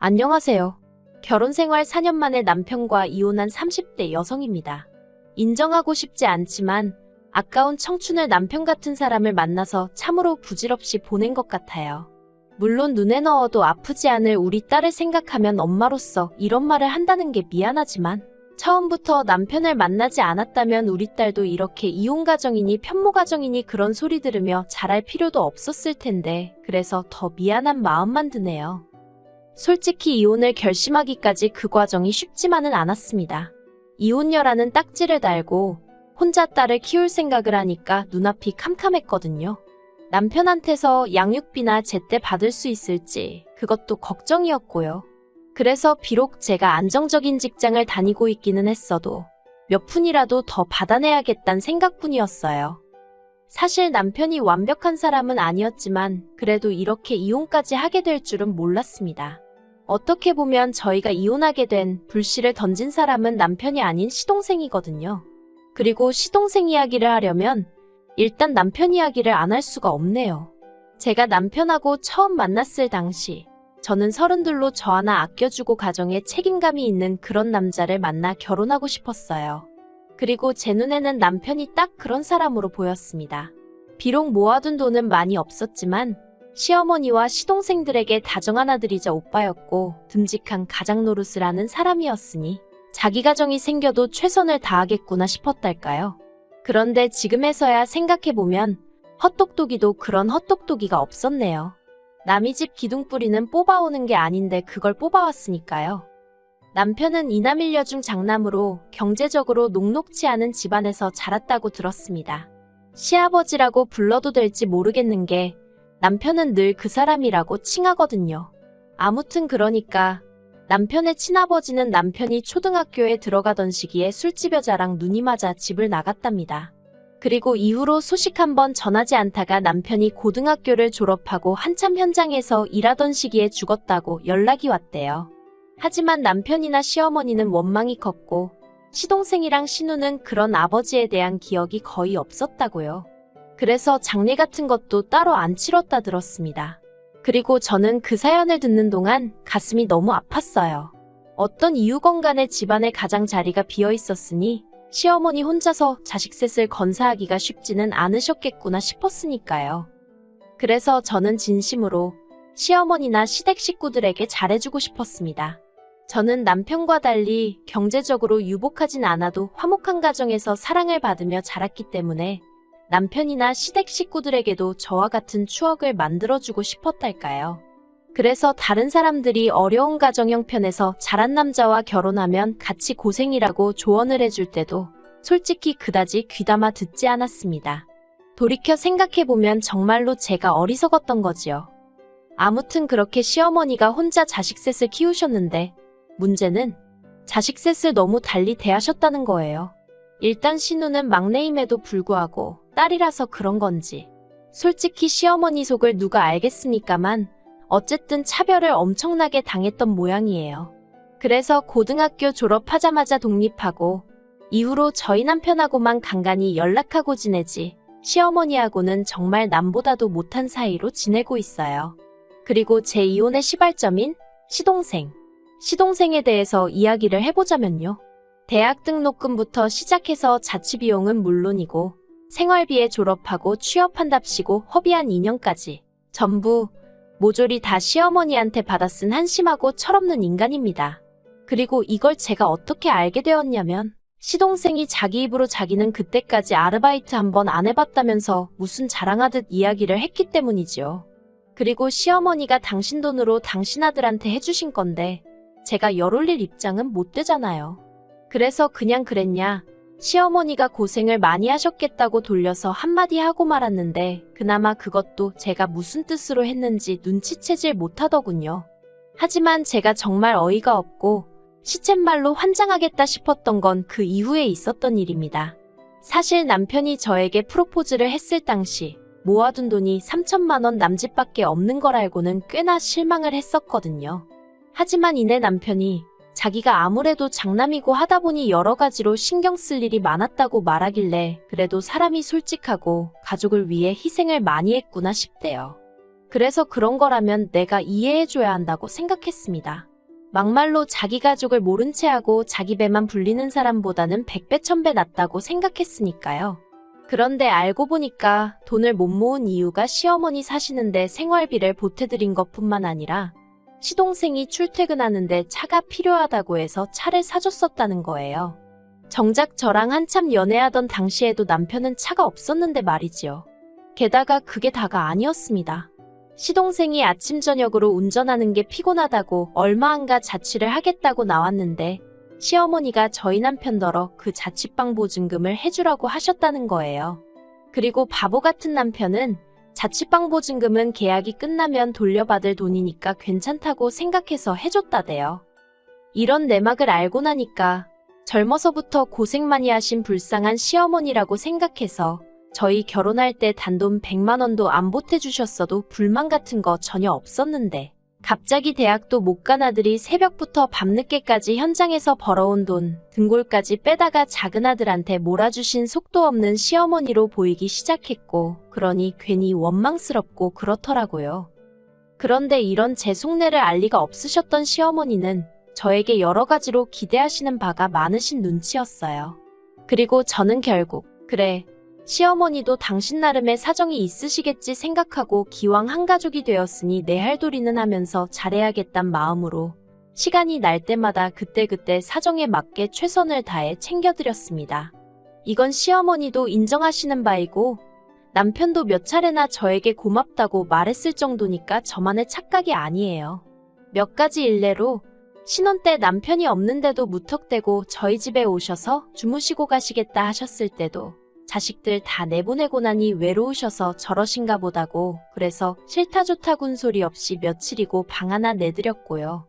안녕하세요. 결혼생활 4년 만에 남편과 이혼한 30대 여성입니다. 인정하고 싶지 않지만 아까운 청춘을 남편 같은 사람을 만나서 참으로 부질없이 보낸 것 같아요. 물론 눈에 넣어도 아프지 않을 우리 딸을 생각하면 엄마로서 이런 말을 한다는 게 미안하지만 처음부터 남편을 만나지 않았다면 우리 딸도 이렇게 이혼 가정이니 편모 가정이니 그런 소리 들으며 자랄 필요도 없었을 텐데 그래서 더 미안한 마음만 드네요. 솔직히 이혼을 결심하기까지 그 과정이 쉽지만은 않았습니다. 이혼녀라는 딱지를 달고 혼자 딸을 키울 생각을 하니까 눈앞이 캄캄했거든요. 남편한테서 양육비나 제때 받을 수 있을지 그것도 걱정이었고요. 그래서 비록 제가 안정적인 직장을 다니고 있기는 했어도 몇 푼이라도 더 받아내야겠다는 생각뿐이었어요. 사실 남편이 완벽한 사람은 아니었지만 그래도 이렇게 이혼까지 하게 될 줄은 몰랐습니다. 어떻게 보면 저희가 이혼하게 된 불씨를 던진 사람은 남편이 아닌 시동생이거든요. 그리고 시동생 이야기를 하려면 일단 남편 이야기를 안 할 수가 없네요. 제가 남편하고 처음 만났을 당시 저는 32로 저 하나 아껴주고 가정에 책임감이 있는 그런 남자를 만나 결혼하고 싶었어요. 그리고 제 눈에는 남편이 딱 그런 사람으로 보였습니다. 비록 모아둔 돈은 많이 없었지만 시어머니와 시동생들에게 다정한 아들이자 오빠였고 듬직한 가장 노릇을 하는 사람이었으니 자기 가정이 생겨도 최선을 다하겠구나 싶었달까요. 그런데 지금에서야 생각해보면 헛똑똑이도 그런 헛똑똑이가 없었네요. 남의 집 기둥뿌리는 뽑아오는 게 아닌데 그걸 뽑아왔으니까요. 남편은 이남일녀 중 장남으로 경제적으로 녹록치 않은 집안에서 자랐다고 들었습니다. 시아버지라고 불러도 될지 모르겠는 게 남편은 늘 그 사람이라고 칭하거든요. 아무튼 그러니까 남편의 친아버지는 남편이 초등학교에 들어가던 시기에 술집 여자랑 눈이 맞아 집을 나갔답니다. 그리고 이후로 소식 한번 전하지 않다가 남편이 고등학교를 졸업하고 한참 현장에서 일하던 시기에 죽었다고 연락이 왔대요. 하지만 남편이나 시어머니는 원망이 컸고 시동생이랑 신우는 그런 아버지에 대한 기억이 거의 없었다고요. 그래서 장례 같은 것도 따로 안 치렀다 들었습니다. 그리고 저는 그 사연을 듣는 동안 가슴이 너무 아팠어요. 어떤 이유건 간에 집안에 가장 자리가 비어 있었으니 시어머니 혼자서 자식 셋을 건사하기가 쉽지는 않으셨겠구나 싶었으니까요. 그래서 저는 진심으로 시어머니나 시댁 식구들에게 잘해주고 싶었습니다. 저는 남편과 달리 경제적으로 유복하진 않아도 화목한 가정에서 사랑을 받으며 자랐기 때문에 남편이나 시댁 식구들에게도 저와 같은 추억을 만들어주고 싶었달까요. 그래서 다른 사람들이 어려운 가정 형편에서 자란 남자와 결혼하면 같이 고생이라고 조언을 해줄 때도 솔직히 그다지 귀담아 듣지 않았습니다. 돌이켜 생각해보면 정말로 제가 어리석었던 거지요. 아무튼 그렇게 시어머니가 혼자 자식 셋을 키우셨는데 문제는 자식 셋을 너무 달리 대하셨다는 거예요. 일단 신우는 막내임에도 불구하고 딸이라서 그런 건지 솔직히 시어머니 속을 누가 알겠습니까만 어쨌든 차별을 엄청나게 당했던 모양이에요. 그래서 고등학교 졸업하자마자 독립하고 이후로 저희 남편하고만 간간히 연락하고 지내지 시어머니하고는 정말 남보다도 못한 사이로 지내고 있어요. 그리고 제 이혼의 시발점인 시동생에 대해서 이야기를 해보자면요. 대학 등록금부터 시작해서 자취비용은 물론이고 생활비에 졸업하고 취업한답시고 허비한 2년까지 전부 모조리 다 시어머니한테 받아 쓴 한심하고 철없는 인간입니다. 그리고 이걸 제가 어떻게 알게 되었냐면 시동생이 자기 입으로 자기는 그때까지 아르바이트 한 번 안 해봤다면서 무슨 자랑하듯 이야기를 했기 때문이지요. 그리고 시어머니가 당신 돈으로 당신 아들한테 해주신 건데 제가 열 올릴 입장은 못 되잖아요. 그래서 그냥 그랬냐 시어머니가 고생을 많이 하셨겠다고 돌려서 한마디 하고 말았는데 그나마 그것도 제가 무슨 뜻으로 했는지 눈치채질 못하더군요. 하지만 제가 정말 어이가 없고 시쳇말로 환장하겠다 싶었던 건 그 이후에 있었던 일입니다. 사실 남편이 저에게 프로포즈를 했을 당시 모아둔 돈이 3천만 원 남짓밖에 없는 걸 알고는 꽤나 실망을 했었거든요. 하지만 이내 남편이 자기가 아무래도 장남이고 하다 보니 여러 가지로 신경 쓸 일이 많았다고 말하길래 그래도 사람이 솔직하고 가족을 위해 희생을 많이 했구나 싶대요. 그래서 그런 거라면 내가 이해해줘야 한다고 생각했습니다. 막말로 자기 가족을 모른 채 하고 자기 배만 불리는 사람보다는 100배 1000배 낫다고 생각했으니까요. 그런데 알고 보니까 돈을 못 모은 이유가 시어머니 사시는데 생활비를 보태드린 것뿐만 아니라 시동생이 출퇴근하는데 차가 필요하다고 해서 차를 사줬었다는 거예요. 정작 저랑 한참 연애하던 당시에도 남편은 차가 없었는데 말이지요. 게다가 그게 다가 아니었습니다. 시동생이 아침 저녁으로 운전하는 게 피곤하다고 얼마 안가 자취를 하겠다고 나왔는데 시어머니가 저희 남편더러 그 자취방 보증금을 해주라고 하셨다는 거예요. 그리고 바보 같은 남편은 자취방 보증금은 계약이 끝나면 돌려받을 돈이니까 괜찮다고 생각해서 해줬다대요. 이런 내막을 알고 나니까 젊어서부터 고생 많이 하신 불쌍한 시어머니라고 생각해서 저희 결혼할 때 단돈 100만 원도 안 보태주셨어도 불만 같은 거 전혀 없었는데 갑자기 대학도 못 간 아들이 새벽부터 밤늦게까지 현장에서 벌어온 돈 등골까지 빼다가 작은 아들한테 몰아주신 속도 없는 시어머니로 보이기 시작했고 그러니 괜히 원망스럽고 그렇더라고요. 그런데 이런 제 속내를 알 리가 없으셨던 시어머니는 저에게 여러 가지로 기대하시는 바가 많으신 눈치였어요. 그리고 저는 결국 그래 시어머니도 당신 나름의 사정이 있으시겠지 생각하고 기왕 한가족이 되었으니 내 할 도리는 하면서 잘해야겠단 마음으로 시간이 날 때마다 그때그때 사정에 맞게 최선을 다해 챙겨드렸습니다. 이건 시어머니도 인정하시는 바이고 남편도 몇 차례나 저에게 고맙다고 말했을 정도니까 저만의 착각이 아니에요. 몇 가지 일례로 신혼 때 남편이 없는데도 무턱대고 저희 집에 오셔서 주무시고 가시겠다 하셨을 때도 자식들 다 내보내고 나니 외로우셔서 저러신가 보다고 그래서 싫다 좋다군 소리 없이 며칠이고 방 하나 내드렸고요.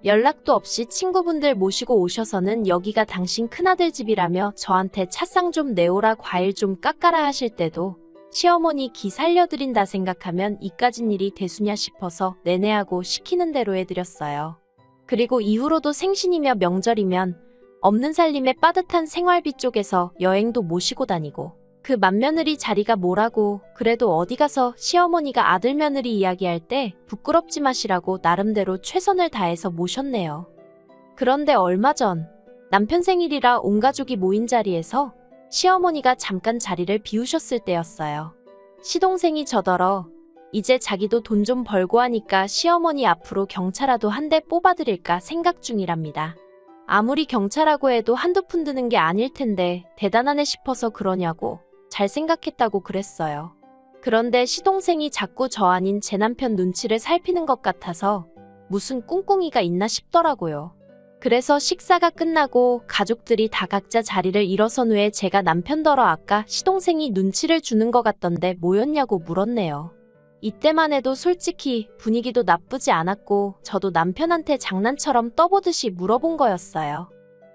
연락도 없이 친구분들 모시고 오셔서는 여기가 당신 큰아들 집이라며 저한테 차상 좀 내오라 과일 좀 깎아라 하실 때도 시어머니 기 살려드린다 생각하면 이까진 일이 대수냐 싶어서 내내하고 시키는 대로 해드렸어요. 그리고 이후로도 생신이며 명절이면 없는 살림에 빠듯한 생활비 쪽에서 여행도 모시고 다니고 그 맏며느리 자리가 뭐라고 그래도 어디 가서 시어머니가 아들 며느리 이야기할 때 부끄럽지 마시라고 나름대로 최선을 다해서 모셨네요. 그런데 얼마 전 남편 생일이라 온 가족이 모인 자리에서 시어머니가 잠깐 자리를 비우셨을 때였어요. 시동생이 저더러 이제 자기도 돈 좀 벌고 하니까 시어머니 앞으로 경차라도 한 대 뽑아드릴까 생각 중이랍니다. 아무리 경차라고 해도 한두 푼 드는 게 아닐 텐데 대단하네 싶어서 그러냐고 잘 생각했다고 그랬어요. 그런데 시동생이 자꾸 저 아닌 제 남편 눈치를 살피는 것 같아서 무슨 꿍꿍이가 있나 싶더라고요. 그래서 식사가 끝나고 가족들이 다 각자 자리를 일어선 후에 제가 남편더러 아까 시동생이 눈치를 주는 것 같던데 뭐였냐고 물었네요. 이때만 해도 솔직히 분위기도 나쁘지 않았고 저도 남편한테 장난처럼 떠보듯이 물어본 거였어요.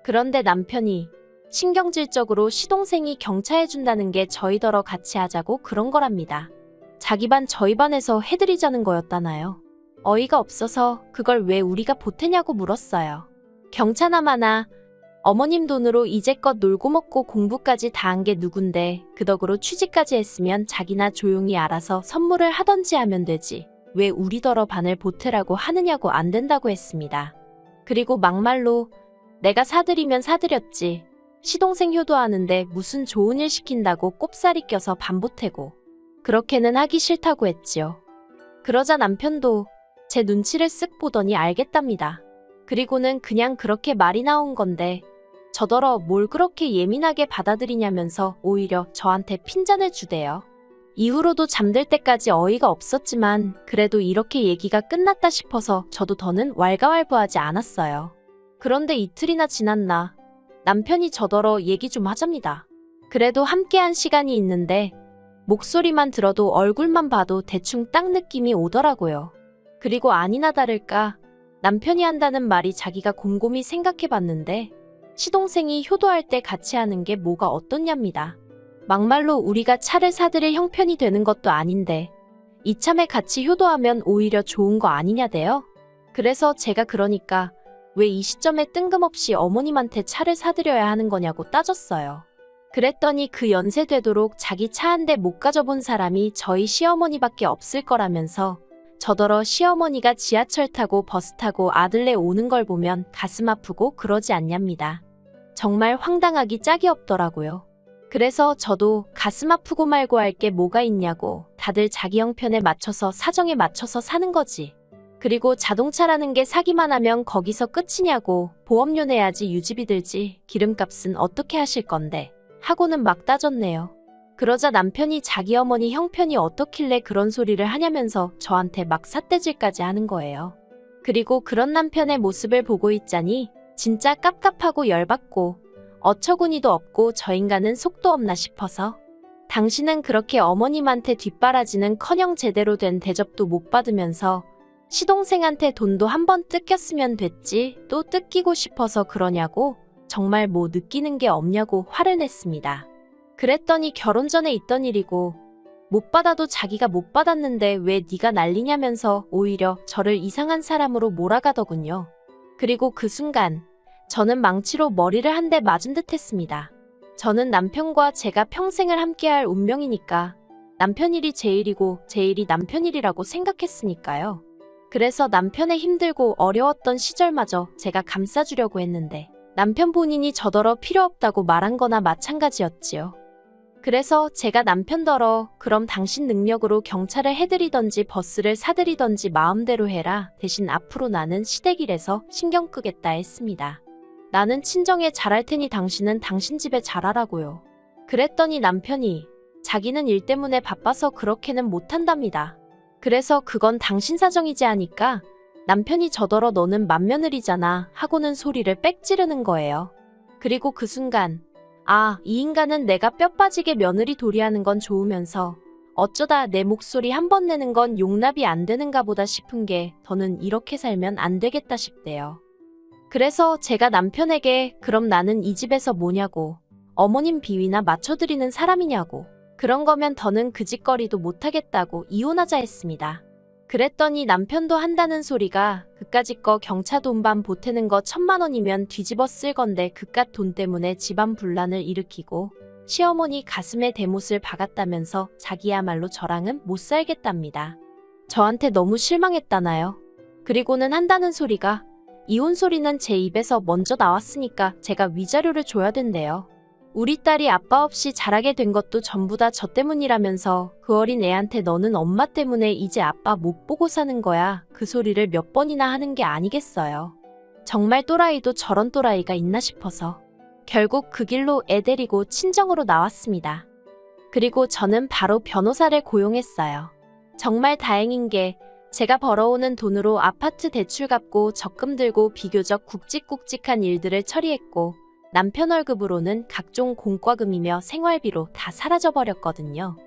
그런데 남편이 신경질적으로 시동생이 경차해준다는 게 저희더러 같이 하자고 그런 거랍니다. 자기 반 저희 반에서 해드리자는 거였다나요. 어이가 없어서 그걸 왜 우리가 보태냐고 물었어요. 경차나마나 어머님 돈으로 이제껏 놀고 먹고 공부까지 다 한 게 누군데 그 덕으로 취직까지 했으면 자기나 조용히 알아서 선물을 하던지 하면 되지. 왜 우리더러 반을 보태라고 하느냐고 안 된다고 했습니다. 그리고 막말로 내가 사드리면 사드렸지. 시동생 효도하는데 무슨 좋은 일 시킨다고 꼽사리 껴서 반 보태고. 그렇게는 하기 싫다고 했지요. 그러자 남편도 제 눈치를 쓱 보더니 알겠답니다. 그리고는 그냥 그렇게 말이 나온 건데 저더러 뭘 그렇게 예민하게 받아들이냐면서 오히려 저한테 핀잔을 주대요. 이후로도 잠들 때까지 어이가 없었지만 그래도 이렇게 얘기가 끝났다 싶어서 저도 더는 왈가왈부하지 않았어요. 그런데 이틀이나 지났나 남편이 저더러 얘기 좀 하잡니다. 그래도 함께한 시간이 있는데 목소리만 들어도 얼굴만 봐도 대충 딱 느낌이 오더라고요. 그리고 아니나 다를까 남편이 한다는 말이 자기가 곰곰이 생각해봤는데 시동생이 효도할 때 같이 하는 게 뭐가 어떻냐입니다. 막말로 우리가 차를 사드릴 형편이 되는 것도 아닌데 이참에 같이 효도하면 오히려 좋은 거 아니냐대요. 그래서 제가 그러니까 왜 이 시점에 뜬금없이 어머님한테 차를 사드려야 하는 거냐고 따졌어요. 그랬더니 그 연세 되도록 자기 차 한 대 못 가져본 사람이 저희 시어머니밖에 없을 거라면서 저더러 시어머니가 지하철 타고 버스 타고 아들네 오는 걸 보면 가슴 아프고 그러지 않냐입니다. 정말 황당하기 짝이 없더라고요. 그래서 저도 가슴 아프고 말고 할 게 뭐가 있냐고, 다들 자기 형편에 맞춰서 사정에 맞춰서 사는 거지. 그리고 자동차라는 게 사기만 하면 거기서 끝이냐고, 보험료 내야지 유지비 들지, 기름값은 어떻게 하실 건데 하고는 막 따졌네요. 그러자 남편이 자기 어머니 형편이 어떻길래 그런 소리를 하냐면서 저한테 막 삿대질까지 하는 거예요. 그리고 그런 남편의 모습을 보고 있자니 진짜 깝깝하고 열받고 어처구니도 없고 저 인간은 속도 없나 싶어서, 당신은 그렇게 어머님한테 뒷바라지는커녕 제대로 된 대접도 못 받으면서 시동생한테 돈도 한번 뜯겼으면 됐지 또 뜯기고 싶어서 그러냐고, 정말 뭐 느끼는 게 없냐고 화를 냈습니다. 그랬더니 결혼 전에 있던 일이고 못 받아도 자기가 못 받았는데 왜 네가 난리냐면서 오히려 저를 이상한 사람으로 몰아가더군요. 그리고 그 순간 저는 망치로 머리를 한 대 맞은 듯 했습니다. 저는 남편과 제가 평생을 함께할 운명이니까 남편 일이 제 일이고 제 일이 남편 일이라고 생각했으니까요. 그래서 남편의 힘들고 어려웠던 시절마저 제가 감싸주려고 했는데 남편 본인이 저더러 필요 없다고 말한 거나 마찬가지였지요. 그래서 제가 남편더러 그럼 당신 능력으로 경찰을 해드리던지 버스를 사드리던지 마음대로 해라, 대신 앞으로 나는 시댁일에서 신경 끄겠다 했습니다. 나는 친정에 잘할 테니 당신은 당신 집에 잘하라고요. 그랬더니 남편이 자기는 일 때문에 바빠서 그렇게는 못한답니다. 그래서 그건 당신 사정이지 하니까 남편이 저더러 너는 맏며느리잖아 하고는 소리를 빽 지르는 거예요. 그리고 그 순간 아, 이 인간은 내가 뼈 빠지게 며느리 도리하는 건 좋으면서 어쩌다 내 목소리 한 번 내는 건 용납이 안 되는가 보다 싶은 게 더는 이렇게 살면 안 되겠다 싶대요. 그래서 제가 남편에게 그럼 나는 이 집에서 뭐냐고, 어머님 비위나 맞춰드리는 사람이냐고, 그런 거면 더는 그 짓거리도 못하겠다고 이혼하자 했습니다. 그랬더니 남편도 한다는 소리가 그까짓 거 경차 돈반 보태는 거 1000만 원이면 뒤집어 쓸 건데 그깟 돈 때문에 집안 분란을 일으키고 시어머니 가슴에 대못을 박았다면서 자기야말로 저랑은 못 살겠답니다. 저한테 너무 실망했다나요. 그리고는 한다는 소리가 이혼 소리는 제 입에서 먼저 나왔으니까 제가 위자료를 줘야 된대요. 우리 딸이 아빠 없이 자라게 된 것도 전부 다 저 때문이라면서 그 어린 애한테 너는 엄마 때문에 이제 아빠 못 보고 사는 거야, 그 소리를 몇 번이나 하는 게 아니겠어요. 정말 또라이도 저런 또라이가 있나 싶어서 결국 그 길로 애 데리고 친정으로 나왔습니다. 그리고 저는 바로 변호사를 고용했어요. 정말 다행인 게 제가 벌어오는 돈으로 아파트 대출 갚고 적금 들고 비교적 굵직굵직한 일들을 처리했고 남편 월급으로는 각종 공과금이며 생활비로 다 사라져버렸거든요.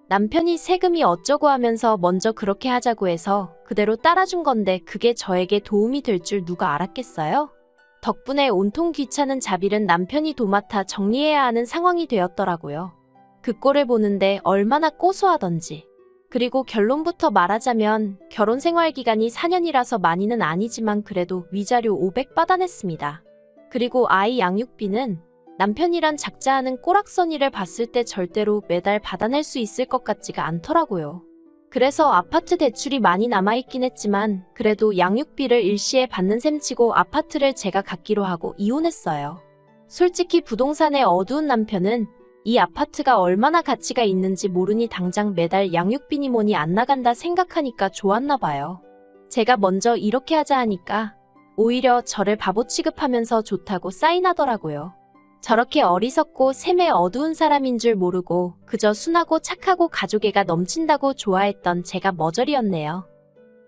남편이 세금이 어쩌고 하면서 먼저 그렇게 하자고 해서 그대로 따라준 건데 그게 저에게 도움이 될 줄 누가 알았겠어요? 덕분에 온통 귀찮은 자빌은 남편이 도맡아 정리해야 하는 상황이 되었더라고요. 그 꼴을 보는데 얼마나 고소하던지. 그리고 결론부터 말하자면 결혼 생활 기간이 4년이라서 많이는 아니지만 그래도 위자료 500 받아냈습니다. 그리고 아이 양육비는 남편이란 작자하는 꼬락서니를 봤을 때 절대로 매달 받아낼 수 있을 것 같지가 않더라고요. 그래서 아파트 대출이 많이 남아있긴 했지만 그래도 양육비를 일시에 받는 셈치고 아파트를 제가 갖기로 하고 이혼했어요. 솔직히 부동산의 어두운 남편은 이 아파트가 얼마나 가치가 있는지 모르니 당장 매달 양육비니 뭐니 안 나간다 생각하니까 좋았나 봐요. 제가 먼저 이렇게 하자 하니까 오히려 저를 바보 취급하면서 좋다고 사인하더라고요. 저렇게 어리석고 셈에 어두운 사람인 줄 모르고 그저 순하고 착하고 가족애가 넘친다고 좋아했던 제가 머저리였네요.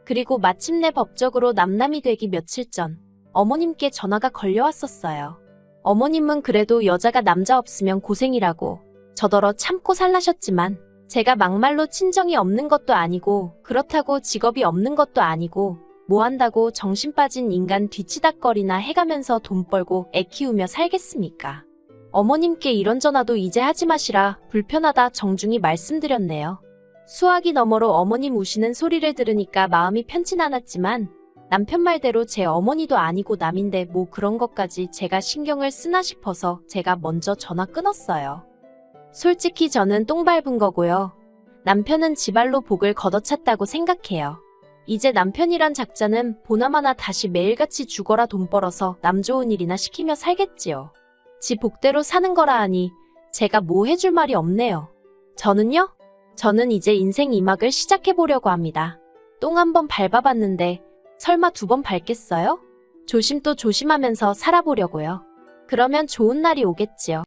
그리고 마침내 법적으로 남남이 되기 며칠 전 어머님께 전화가 걸려왔었어요. 어머님은 그래도 여자가 남자 없으면 고생이라고 저더러 참고 살라셨지만 제가 막말로 친정이 없는 것도 아니고 그렇다고 직업이 없는 것도 아니고 뭐 한다고 정신 빠진 인간 뒤치다꺼리나 해가면서 돈 벌고 애 키우며 살겠습니까? 어머님께 이런 전화도 이제 하지 마시라 불편하다 정중히 말씀드렸네요. 수화기 너머로 어머님 우시는 소리를 들으니까 마음이 편치 않았지만 남편 말대로 제 어머니도 아니고 남인데 뭐 그런 것까지 제가 신경을 쓰나 싶어서 제가 먼저 전화 끊었어요. 솔직히 저는 똥 밟은 거고요. 남편은 지발로 복을 걷어찼다고 생각해요. 이제 남편이란 작자는 보나마나 다시 매일같이 죽어라 돈 벌어서 남 좋은 일이나 시키며 살겠지요. 지 복대로 사는 거라 하니 제가 뭐 해줄 말이 없네요. 저는요? 저는 이제 인생 2막을 시작해보려고 합니다. 똥 한 번 밟아봤는데 설마 2번 밟겠어요? 조심 또 조심하면서 살아보려고요. 그러면 좋은 날이 오겠지요.